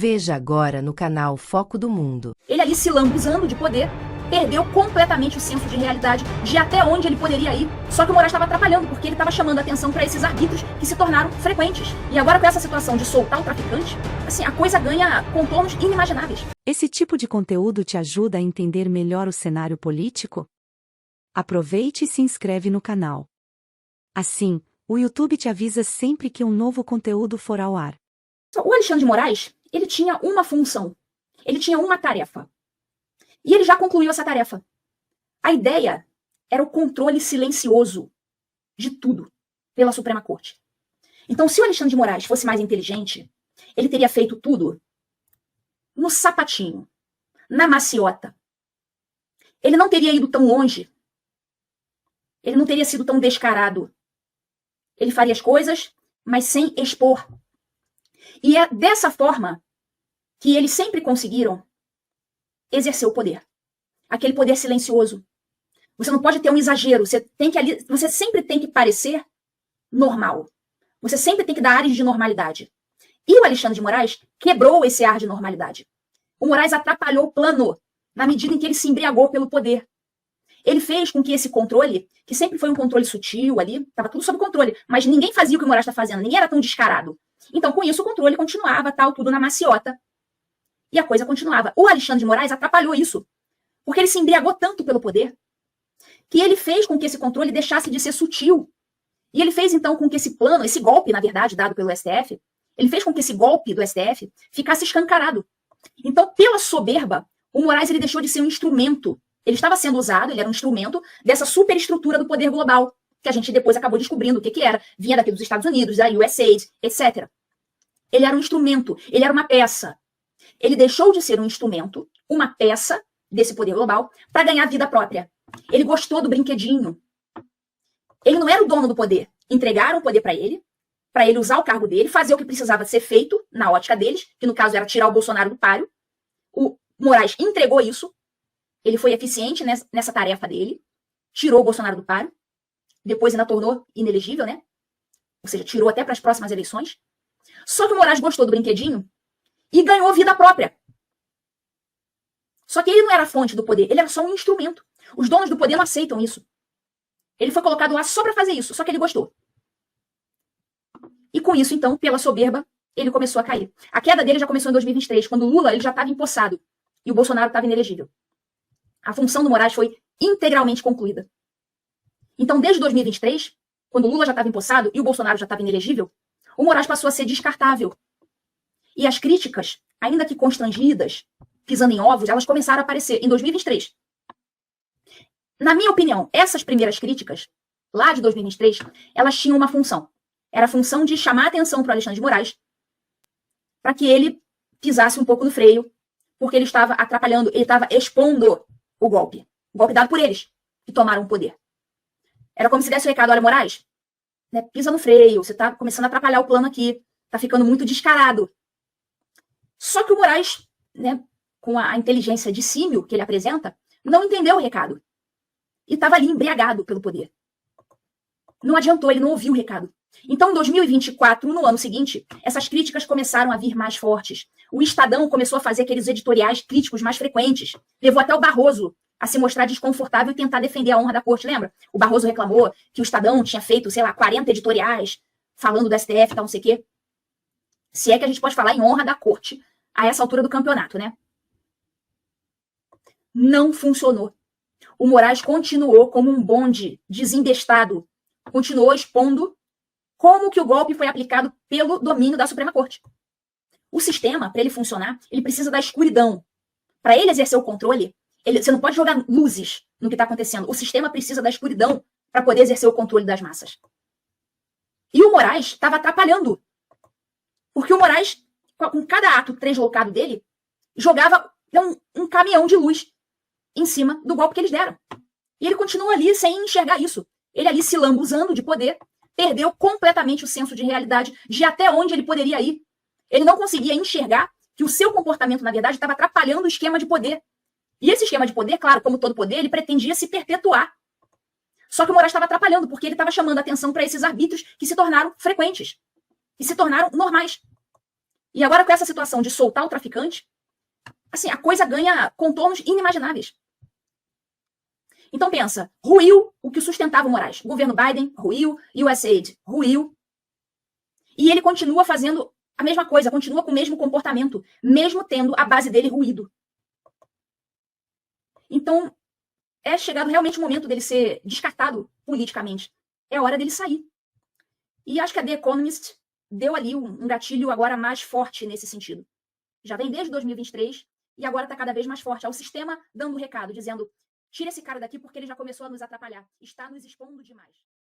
Veja agora no canal Foco do Mundo. Ele ali se lambuzando de poder, perdeu completamente o senso de realidade, de até onde ele poderia ir. Só que o Moraes estava atrapalhando, porque ele estava chamando a atenção para esses arbítrios que se tornaram frequentes. E agora com essa situação de soltar o traficante, assim, a coisa ganha contornos inimagináveis. Esse tipo de conteúdo te ajuda a entender melhor o cenário político? Aproveite e se inscreve no canal. Assim, o YouTube te avisa sempre que um novo conteúdo for ao ar. O Alexandre de Moraes, ele tinha uma função, ele tinha uma tarefa. E ele já concluiu essa tarefa. A ideia era o controle silencioso de tudo pela Suprema Corte. Então, se o Alexandre de Moraes fosse mais inteligente, ele teria feito tudo no sapatinho, na maciota. Ele não teria ido tão longe. Ele não teria sido tão descarado. Ele faria as coisas, mas sem expor. E é dessa forma que eles sempre conseguiram exercer o poder. Aquele poder silencioso. Você não pode ter um exagero. Você sempre tem que parecer normal. Você sempre tem que dar ares de normalidade. E o Alexandre de Moraes quebrou esse ar de normalidade. O Moraes atrapalhou o plano na medida em que ele se embriagou pelo poder. Ele fez com que esse controle, que sempre foi um controle sutil ali, estava tudo sob controle, mas ninguém fazia o que o Moraes está fazendo, ninguém era tão descarado. Então, com isso, o controle continuava, tal, tudo na maciota. E a coisa continuava. O Alexandre de Moraes atrapalhou isso, porque ele se embriagou tanto pelo poder, que ele fez com que esse controle deixasse de ser sutil. E ele fez, então, com que esse plano, esse golpe, na verdade, dado pelo STF, ele fez com que esse golpe do STF ficasse escancarado. Então, pela soberba, o Moraes ele deixou de ser um instrumento. Ele estava sendo usado, ele era um instrumento dessa superestrutura do poder global, que a gente depois acabou descobrindo o que era. Vinha daqui dos Estados Unidos, da USAID, etc. Ele era um instrumento, ele era uma peça. Ele deixou de ser um instrumento, uma peça desse poder global, para ganhar vida própria. Ele gostou do brinquedinho. Ele não era o dono do poder. Entregaram o poder para ele usar o cargo dele, fazer o que precisava ser feito na ótica deles, que no caso era tirar o Bolsonaro do páreo. O Moraes entregou isso. Ele foi eficiente nessa tarefa dele, tirou o Bolsonaro do páreo, depois ainda tornou inelegível, né? Ou seja, tirou até para as próximas eleições. Só que o Moraes gostou do brinquedinho e ganhou vida própria. Só que ele não era a fonte do poder, ele era só um instrumento. Os donos do poder não aceitam isso. Ele foi colocado lá só para fazer isso, só que ele gostou. E com isso, então, pela soberba, ele começou a cair. A queda dele já começou em 2023, quando o Lula ele já estava empossado e o Bolsonaro estava inelegível. A função do Moraes foi integralmente concluída. Então, desde 2023, quando o Lula já estava empossado e o Bolsonaro já estava inelegível, o Moraes passou a ser descartável. E as críticas, ainda que constrangidas, pisando em ovos, elas começaram a aparecer em 2023. Na minha opinião, essas primeiras críticas, lá de 2023, elas tinham uma função. Era a função de chamar a atenção para o Alexandre de Moraes para que ele pisasse um pouco no freio, porque ele estava atrapalhando, ele estava expondo o golpe dado por eles, que tomaram o poder. Era como se desse o recado, olha, Moraes, né, pisa no freio, você está começando a atrapalhar o plano aqui, está ficando muito descarado. Só que o Moraes, né, com a inteligência de símio que ele apresenta, não entendeu o recado. E estava ali embriagado pelo poder. Não adiantou, ele não ouviu o recado. Então, em 2024, no ano seguinte, essas críticas começaram a vir mais fortes. O Estadão começou a fazer aqueles editoriais críticos mais frequentes. Levou até o Barroso a se mostrar desconfortável e tentar defender a honra da corte, lembra? O Barroso reclamou que o Estadão tinha feito, 40 editoriais falando do STF e tal, não sei o quê. Se é que a gente pode falar em honra da corte a essa altura do campeonato, né? Não funcionou. O Moraes continuou como um bonde desembestado. Continuou expondo como que o golpe foi aplicado pelo domínio da Suprema Corte. O sistema, para ele funcionar, ele precisa da escuridão. Para ele exercer o controle, você não pode jogar luzes no que está acontecendo. O sistema precisa da escuridão para poder exercer o controle das massas. E o Moraes estava atrapalhando. Porque o Moraes, com cada ato deslocado dele, jogava um caminhão de luz em cima do golpe que eles deram. E ele continua ali sem enxergar isso. Ele ali se lambuzando de poder, perdeu completamente o senso de realidade, de até onde ele poderia ir. Ele não conseguia enxergar que o seu comportamento, na verdade, estava atrapalhando o esquema de poder. E esse esquema de poder, claro, como todo poder, ele pretendia se perpetuar. Só que o Moraes estava atrapalhando, porque ele estava chamando a atenção para esses arbítrios que se tornaram frequentes, que se tornaram normais. E agora com essa situação de soltar o traficante, assim, a coisa ganha contornos inimagináveis. Então pensa, ruiu o que sustentava o Moraes. O governo Biden ruiu, USAID ruiu. E ele continua fazendo a mesma coisa, continua com o mesmo comportamento, mesmo tendo a base dele ruído. Então, é chegado realmente o momento dele ser descartado politicamente. É hora dele sair. E acho que a The Economist deu ali um gatilho agora mais forte nesse sentido. Já vem desde 2023 e agora está cada vez mais forte. É o sistema dando o recado, dizendo: tira esse cara daqui porque ele já começou a nos atrapalhar. Está nos expondo demais.